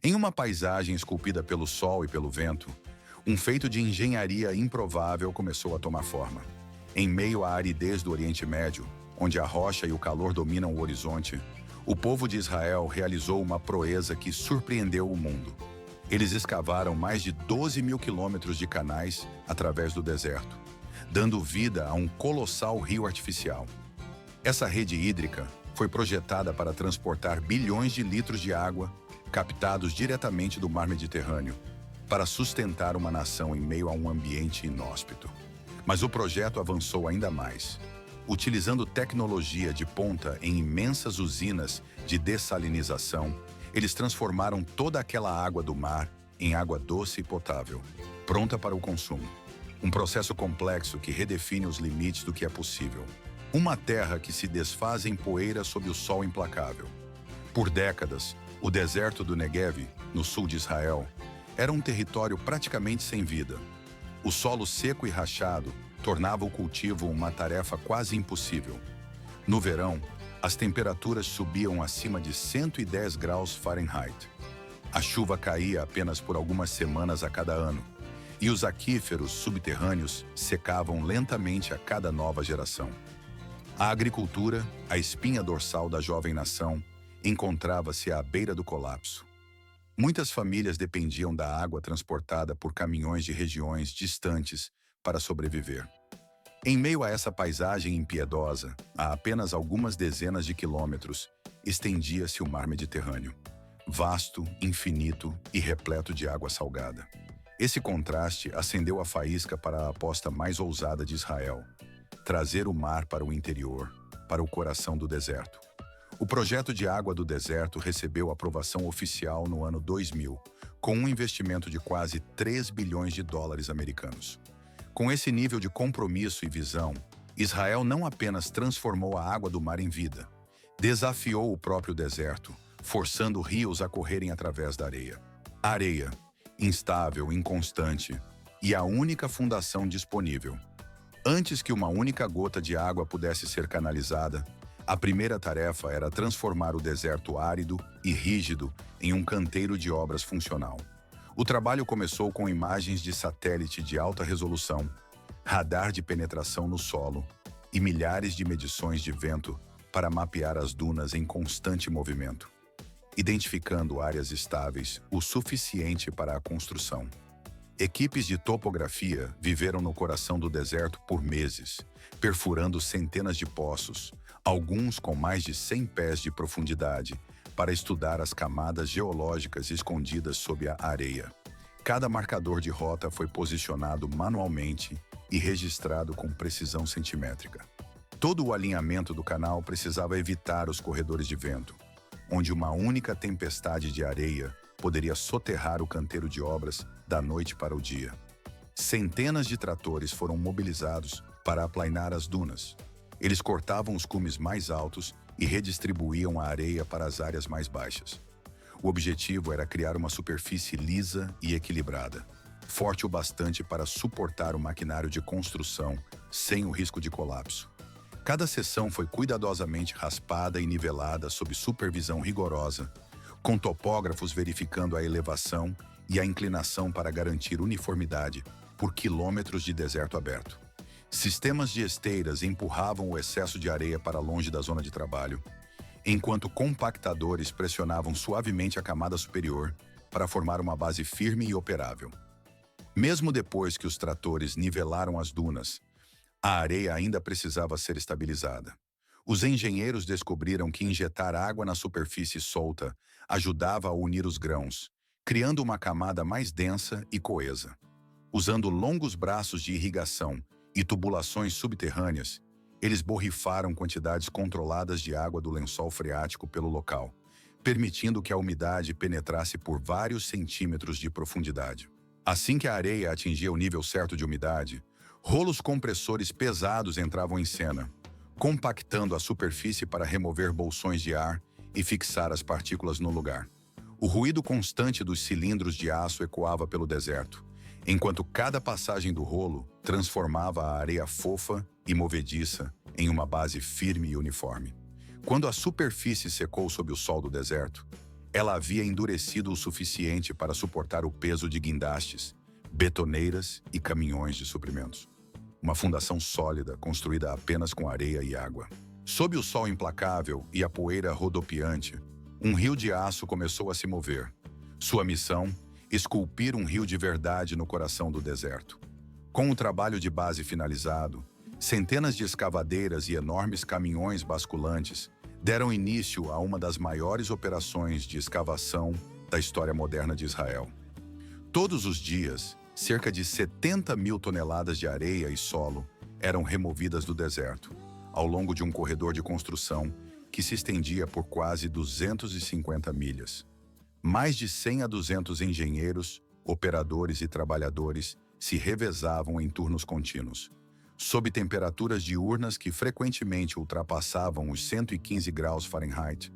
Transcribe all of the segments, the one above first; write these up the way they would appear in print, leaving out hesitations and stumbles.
Em uma paisagem esculpida pelo sol e pelo vento, um feito de engenharia improvável começou a tomar forma. Em meio à aridez do Oriente Médio, onde a rocha e o calor dominam o horizonte, o povo de Israel realizou uma proeza que surpreendeu o mundo. Eles escavaram mais de 12 mil quilômetros de canais através do deserto, dando vida a um colossal rio artificial. Essa rede hídrica foi projetada para transportar bilhões de litros de água captados diretamente do mar Mediterrâneo, para sustentar uma nação em meio a um ambiente inóspito. Mas o projeto avançou ainda mais. Utilizando tecnologia de ponta em imensas usinas de dessalinização, eles transformaram toda aquela água do mar em água doce e potável, pronta para o consumo. Um processo complexo que redefine os limites do que é possível. Uma terra que se desfaz em poeira sob o sol implacável. Por décadas, o deserto do Negev, no sul de Israel, era um território praticamente sem vida. O solo seco e rachado tornava o cultivo uma tarefa quase impossível. No verão, as temperaturas subiam acima de 110 graus Fahrenheit. A chuva caía apenas por algumas semanas a cada ano, e os aquíferos subterrâneos secavam lentamente a cada nova geração. A agricultura, a espinha dorsal da jovem nação, encontrava-se à beira do colapso. Muitas famílias dependiam da água transportada por caminhões de regiões distantes para sobreviver. Em meio a essa paisagem impiedosa, a apenas algumas dezenas de quilômetros, estendia-se o mar Mediterrâneo, vasto, infinito e repleto de água salgada. Esse contraste acendeu a faísca para a aposta mais ousada de Israel: trazer o mar para o interior, para o coração do deserto. O projeto de água do deserto recebeu aprovação oficial no ano 2000, com um investimento de quase 3 bilhões de dólares americanos. Com esse nível de compromisso e visão, Israel não apenas transformou a água do mar em vida, desafiou o próprio deserto, forçando rios a correrem através da areia. A areia, instável, inconstante, e a única fundação disponível. Antes que uma única gota de água pudesse ser canalizada, a primeira tarefa era transformar o deserto árido e rígido em um canteiro de obras funcional. O trabalho começou com imagens de satélite de alta resolução, radar de penetração no solo e milhares de medições de vento para mapear as dunas em constante movimento, identificando áreas estáveis o suficiente para a construção. Equipes de topografia viveram no coração do deserto por meses, perfurando centenas de poços, alguns com mais de 100 pés de profundidade, para estudar as camadas geológicas escondidas sob a areia. Cada marcador de rota foi posicionado manualmente e registrado com precisão centimétrica. Todo o alinhamento do canal precisava evitar os corredores de vento, onde uma única tempestade de areia poderia soterrar o canteiro de obras da noite para o dia. Centenas de tratores foram mobilizados para aplainar as dunas. Eles cortavam os cumes mais altos e redistribuíam a areia para as áreas mais baixas. O objetivo era criar uma superfície lisa e equilibrada, forte o bastante para suportar o maquinário de construção sem o risco de colapso. Cada seção foi cuidadosamente raspada e nivelada sob supervisão rigorosa, com topógrafos verificando a elevação e a inclinação para garantir uniformidade por quilômetros de deserto aberto. Sistemas de esteiras empurravam o excesso de areia para longe da zona de trabalho, enquanto compactadores pressionavam suavemente a camada superior para formar uma base firme e operável. Mesmo depois que os tratores nivelaram as dunas, a areia ainda precisava ser estabilizada. Os engenheiros descobriram que injetar água na superfície solta ajudava a unir os grãos, criando uma camada mais densa e coesa. Usando longos braços de irrigação e tubulações subterrâneas, eles borrifaram quantidades controladas de água do lençol freático pelo local, permitindo que a umidade penetrasse por vários centímetros de profundidade. Assim que a areia atingia o nível certo de umidade, rolos compressores pesados entravam em cena, compactando a superfície para remover bolsões de ar e fixar as partículas no lugar. O ruído constante dos cilindros de aço ecoava pelo deserto, enquanto cada passagem do rolo transformava a areia fofa e movediça em uma base firme e uniforme. Quando a superfície secou sob o sol do deserto, Ela havia endurecido o suficiente para suportar o peso de guindastes, betoneiras e caminhões de suprimentos. Uma fundação sólida, construída apenas com areia e água. Sob o sol implacável e a poeira rodopiante, um rio de aço começou a se mover. Sua missão: esculpir um rio de verdade no coração do deserto. Com o trabalho de base finalizado, centenas de escavadeiras e enormes caminhões basculantes deram início a uma das maiores operações de escavação da história moderna de Israel. Todos os dias, cerca de 70 mil toneladas de areia e solo eram removidas do deserto, ao longo de um corredor de construção que se estendia por quase 250 milhas. Mais de 100 a 200 engenheiros, operadores e trabalhadores se revezavam em turnos contínuos. Sob temperaturas diurnas que frequentemente ultrapassavam os 115 graus Fahrenheit,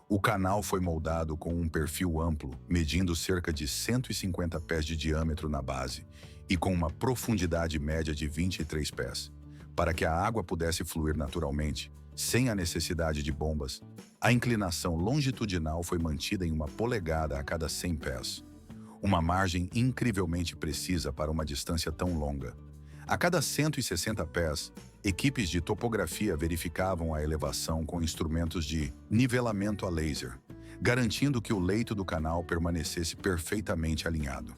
o canal foi moldado com um perfil amplo, medindo cerca de 150 pés de diâmetro na base e com uma profundidade média de 23 pés. Para que a água pudesse fluir naturalmente, sem a necessidade de bombas, a inclinação longitudinal foi mantida em 1 polegada a cada 100 pés. Uma margem incrivelmente precisa para uma distância tão longa. A cada 160 pés, equipes de topografia verificavam a elevação com instrumentos de nivelamento a laser, garantindo que o leito do canal permanecesse perfeitamente alinhado.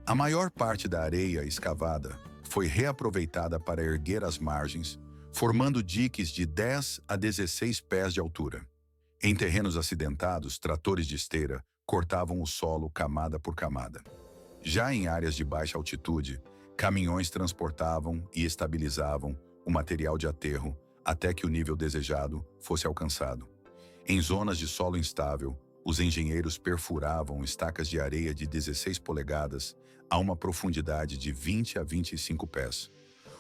A maior parte da areia escavada foi reaproveitada para erguer as margens, formando diques de 10 a 16 pés de altura. Em terrenos acidentados, tratores de esteira cortavam o solo camada por camada. Já em áreas de baixa altitude, caminhões transportavam e estabilizavam o material de aterro até que o nível desejado fosse alcançado. Em zonas de solo instável, os engenheiros perfuravam estacas de areia de 16 polegadas a uma profundidade de 20 a 25 pés,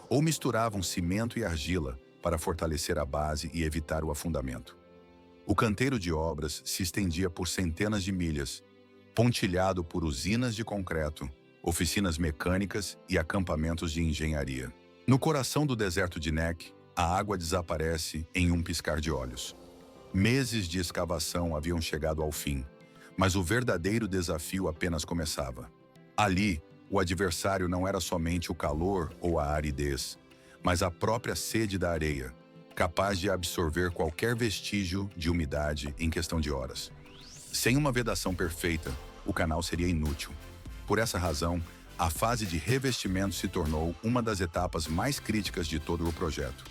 ou misturavam cimento e argila para fortalecer a base e evitar o afundamento. O canteiro de obras se estendia por centenas de milhas, pontilhado por usinas de concreto, oficinas mecânicas e acampamentos de engenharia. No coração do deserto de Negev, a água desaparece em um piscar de olhos. Meses de escavação haviam chegado ao fim, mas o verdadeiro desafio apenas começava. Ali, o adversário não era somente o calor ou a aridez, mas a própria sede da areia, capaz de absorver qualquer vestígio de umidade em questão de horas. Sem uma vedação perfeita, o canal seria inútil. Por essa razão, a fase de revestimento se tornou uma das etapas mais críticas de todo o projeto.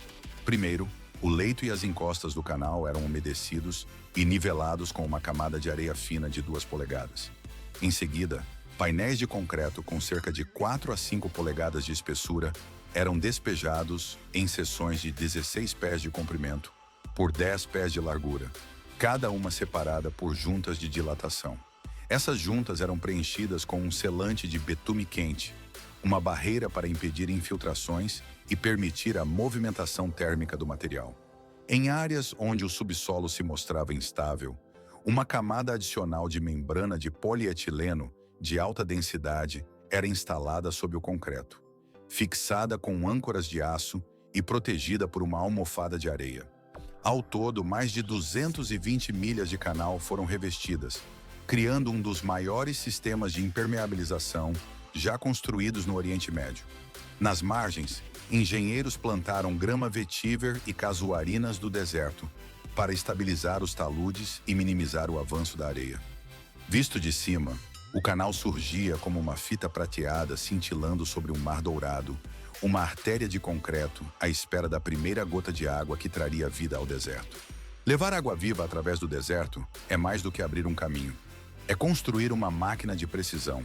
Primeiro, o leito e as encostas do canal eram umedecidos e nivelados com uma camada de areia fina de 2 polegadas. Em seguida, painéis de concreto com cerca de 4 a 5 polegadas de espessura eram despejados em seções de 16 pés de comprimento por 10 pés de largura, cada uma separada por juntas de dilatação. Essas juntas eram preenchidas com um selante de betume quente, uma barreira para impedir infiltrações e permitir a movimentação térmica do material. Em áreas onde o subsolo se mostrava instável, uma camada adicional de membrana de polietileno de alta densidade era instalada sob o concreto, fixada com âncoras de aço e protegida por uma almofada de areia. Ao todo, mais de 220 milhas de canal foram revestidas, criando um dos maiores sistemas de impermeabilização já construídos no Oriente Médio. Nas margens, engenheiros plantaram grama vetiver e casuarinas do deserto para estabilizar os taludes e minimizar o avanço da areia. Visto de cima, o canal surgia como uma fita prateada cintilando sobre um mar dourado, uma artéria de concreto à espera da primeira gota de água que traria vida ao deserto. Levar água viva através do deserto é mais do que abrir um caminho. É construir uma máquina de precisão.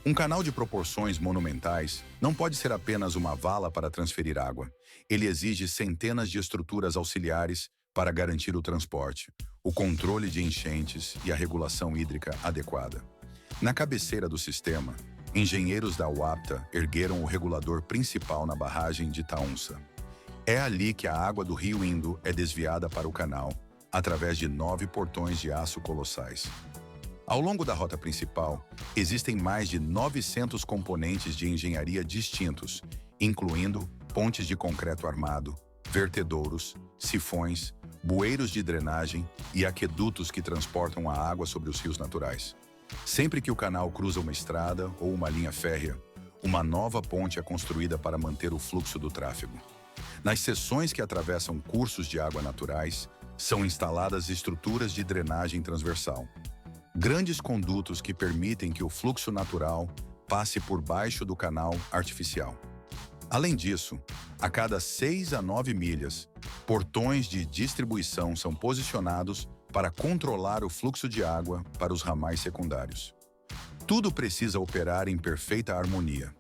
Um canal de proporções monumentais não pode ser apenas uma vala para transferir água. Ele exige centenas de estruturas auxiliares para garantir o transporte, o controle de enchentes e a regulação hídrica adequada. Na cabeceira do sistema, engenheiros da UAPTA ergueram o regulador principal na barragem de Taunsa. É ali que a água do rio Indo é desviada para o canal, através de 9 portões de aço colossais. Ao longo da rota principal, existem mais de 900 componentes de engenharia distintos, incluindo pontes de concreto armado, vertedouros, sifões, bueiros de drenagem e aquedutos que transportam a água sobre os rios naturais. Sempre que o canal cruza uma estrada ou uma linha férrea, uma nova ponte é construída para manter o fluxo do tráfego. Nas seções que atravessam cursos de água naturais, são instaladas estruturas de drenagem transversal. Grandes condutos que permitem que o fluxo natural passe por baixo do canal artificial. Além disso, a cada 6 a 9 milhas, portões de distribuição são posicionados para controlar o fluxo de água para os ramais secundários. Tudo precisa operar em perfeita harmonia.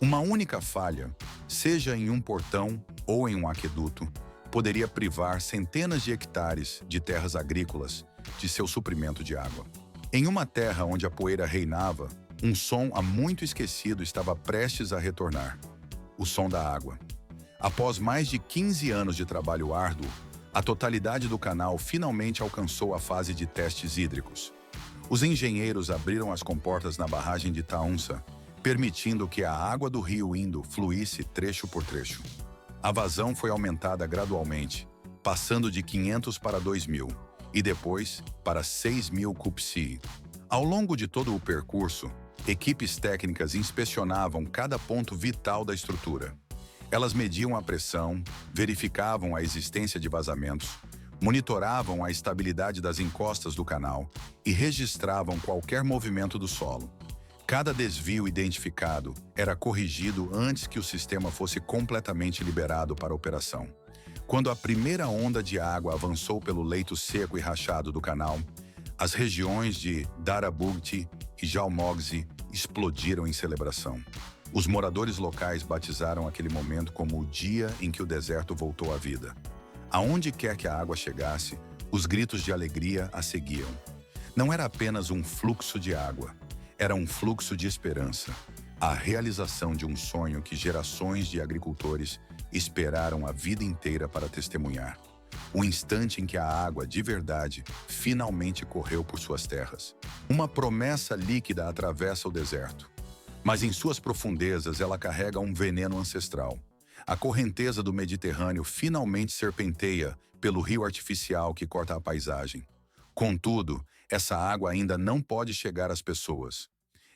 Uma única falha, seja em um portão ou em um aqueduto, poderia privar centenas de hectares de terras agrícolas de seu suprimento de água. Em uma terra onde a poeira reinava, um som há muito esquecido estava prestes a retornar: o som da água. Após mais de 15 anos de trabalho árduo, a totalidade do canal finalmente alcançou a fase de testes hídricos. Os engenheiros abriram as comportas na barragem de Taunsa, permitindo que a água do rio Indo fluísse trecho por trecho. A vazão foi aumentada gradualmente, passando de 500 para 2.000 e depois para 6.000 cupsi. Ao longo de todo o percurso, equipes técnicas inspecionavam cada ponto vital da estrutura. Elas mediam a pressão, verificavam a existência de vazamentos, monitoravam a estabilidade das encostas do canal e registravam qualquer movimento do solo. Cada desvio identificado era corrigido antes que o sistema fosse completamente liberado para operação. Quando a primeira onda de água avançou pelo leito seco e rachado do canal, as regiões de Darabugti e Jalmogzi explodiram em celebração. Os moradores locais batizaram aquele momento como o dia em que o deserto voltou à vida. Aonde quer que a água chegasse, os gritos de alegria a seguiam. Não era apenas um fluxo de água, era um fluxo de esperança, a realização de um sonho que gerações de agricultores esperaram a vida inteira para testemunhar. O instante em que a água, de verdade, finalmente correu por suas terras. Uma promessa líquida atravessa o deserto, mas em suas profundezas ela carrega um veneno ancestral. A correnteza do Mediterrâneo finalmente serpenteia pelo rio artificial que corta a paisagem. Contudo, essa água ainda não pode chegar às pessoas.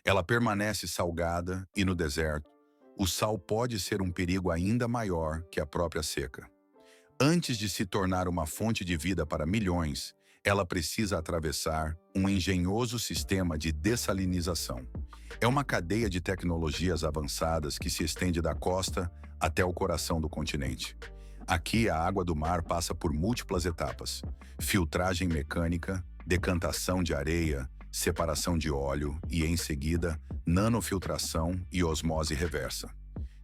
Ela permanece salgada e, no deserto, o sal pode ser um perigo ainda maior que a própria seca. Antes de se tornar uma fonte de vida para milhões, ela precisa atravessar um engenhoso sistema de dessalinização. É uma cadeia de tecnologias avançadas que se estende da costa até o coração do continente. Aqui, a água do mar passa por múltiplas etapas: filtragem mecânica, decantação de areia, separação de óleo e, em seguida, nanofiltração e osmose reversa.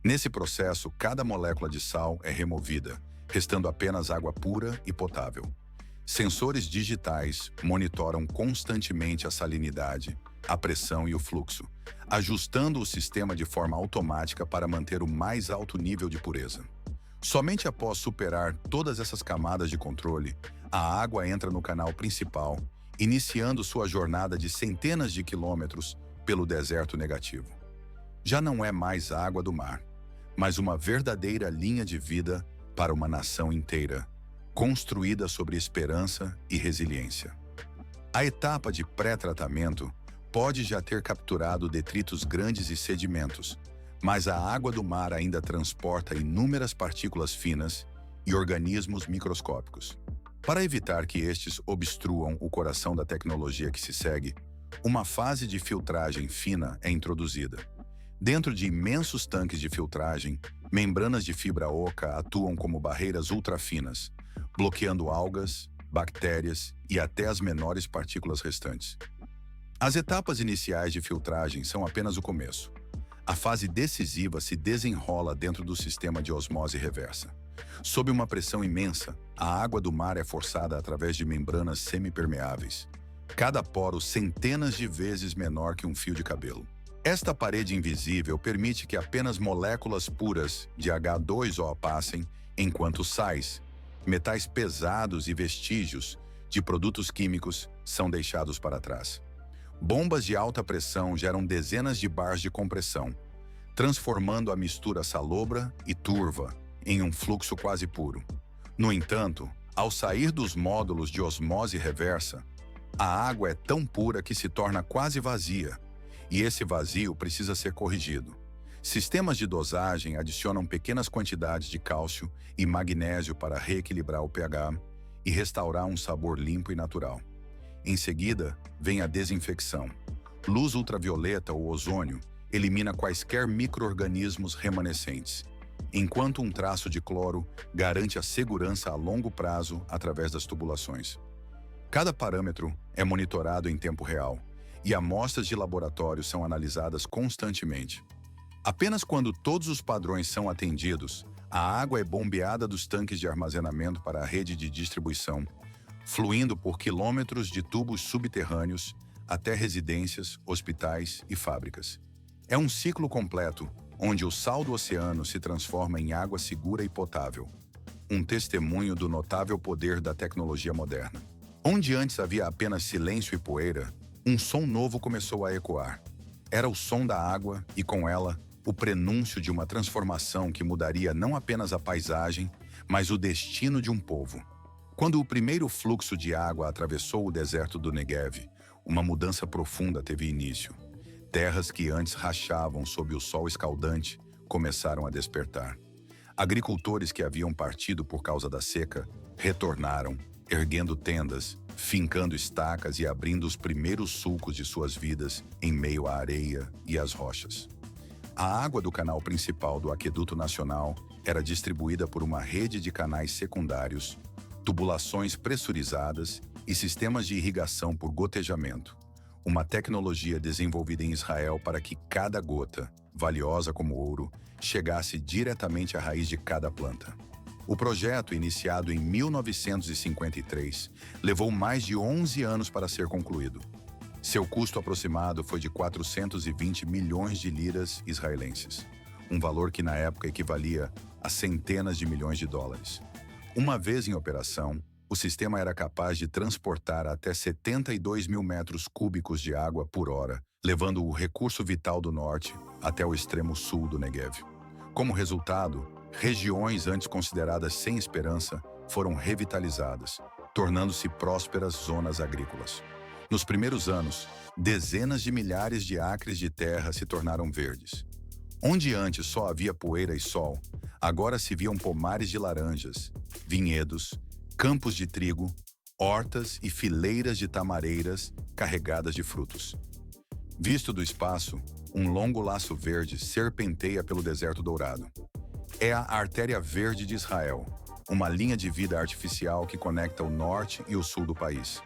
Nesse processo, cada molécula de sal é removida, restando apenas água pura e potável. Sensores digitais monitoram constantemente a salinidade, a pressão e o fluxo, ajustando o sistema de forma automática para manter o mais alto nível de pureza. Somente após superar todas essas camadas de controle, a água entra no canal principal, iniciando sua jornada de centenas de quilômetros pelo deserto negativo. Já não é mais a água do mar, mas uma verdadeira linha de vida para uma nação inteira, construída sobre esperança e resiliência. A etapa de pré-tratamento pode já ter capturado detritos grandes e sedimentos, mas a água do mar ainda transporta inúmeras partículas finas e organismos microscópicos. Para evitar que estes obstruam o coração da tecnologia que se segue, uma fase de filtragem fina é introduzida. Dentro de imensos tanques de filtragem, membranas de fibra oca atuam como barreiras ultrafinas, bloqueando algas, bactérias e até as menores partículas restantes. As etapas iniciais de filtragem são apenas o começo. A fase decisiva se desenrola dentro do sistema de osmose reversa. Sob uma pressão imensa, a água do mar é forçada através de membranas semipermeáveis, cada poro centenas de vezes menor que um fio de cabelo. Esta parede invisível permite que apenas moléculas puras de H2O passem, enquanto sais, metais pesados e vestígios de produtos químicos são deixados para trás. Bombas de alta pressão geram dezenas de bars de compressão, transformando a mistura salobra e turva em um fluxo quase puro. No entanto, ao sair dos módulos de osmose reversa, a água é tão pura que se torna quase vazia, e esse vazio precisa ser corrigido. Sistemas de dosagem adicionam pequenas quantidades de cálcio e magnésio para reequilibrar o pH e restaurar um sabor limpo e natural. Em seguida, vem a desinfecção. Luz ultravioleta ou ozônio elimina quaisquer micro-organismos remanescentes, enquanto um traço de cloro garante a segurança a longo prazo através das tubulações. Cada parâmetro é monitorado em tempo real e amostras de laboratório são analisadas constantemente. Apenas quando todos os padrões são atendidos, a água é bombeada dos tanques de armazenamento para a rede de distribuição, fluindo por quilômetros de tubos subterrâneos até residências, hospitais e fábricas. É um ciclo completo, onde o sal do oceano se transforma em água segura e potável, um testemunho do notável poder da tecnologia moderna. Onde antes havia apenas silêncio e poeira, um som novo começou a ecoar. Era o som da água e, com ela, o prenúncio de uma transformação que mudaria não apenas a paisagem, mas o destino de um povo. Quando o primeiro fluxo de água atravessou o deserto do Negev, uma mudança profunda teve início. Terras que antes rachavam sob o sol escaldante começaram a despertar. Agricultores que haviam partido por causa da seca retornaram, erguendo tendas, fincando estacas e abrindo os primeiros sulcos de suas vidas em meio à areia e às rochas. A água do canal principal do Aqueduto Nacional era distribuída por uma rede de canais secundários, tubulações pressurizadas e sistemas de irrigação por gotejamento, uma tecnologia desenvolvida em Israel para que cada gota, valiosa como ouro, chegasse diretamente à raiz de cada planta. O projeto, iniciado em 1953, levou mais de 11 anos para ser concluído. Seu custo aproximado foi de 420 milhões de liras israelenses, um valor que na época equivalia a centenas de milhões de dólares. Uma vez em operação, o sistema era capaz de transportar até 72 mil metros cúbicos de água por hora, levando o recurso vital do norte até o extremo sul do Negev. Como resultado, regiões antes consideradas sem esperança foram revitalizadas, tornando-se prósperas zonas agrícolas. Nos primeiros anos, dezenas de milhares de acres de terra se tornaram verdes. Onde antes só havia poeira e sol, agora se viam pomares de laranjas, vinhedos, campos de trigo, hortas e fileiras de tamareiras carregadas de frutos. Visto do espaço, um longo laço verde serpenteia pelo deserto dourado. É a Artéria Verde de Israel, uma linha de vida artificial que conecta o norte e o sul do país.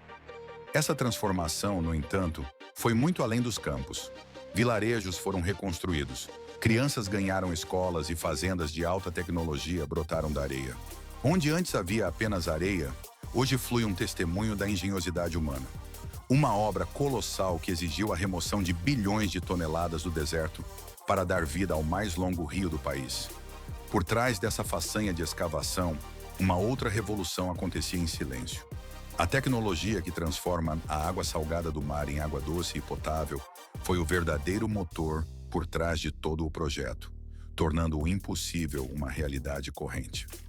Essa transformação, no entanto, foi muito além dos campos. Vilarejos foram reconstruídos, crianças ganharam escolas e fazendas de alta tecnologia brotaram da areia. Onde antes havia apenas areia, hoje flui um testemunho da engenhosidade humana. Uma obra colossal que exigiu a remoção de bilhões de toneladas do deserto para dar vida ao mais longo rio do país. Por trás dessa façanha de escavação, uma outra revolução acontecia em silêncio. A tecnologia que transforma a água salgada do mar em água doce e potável foi o verdadeiro motor por trás de todo o projeto, tornando o impossível uma realidade corrente.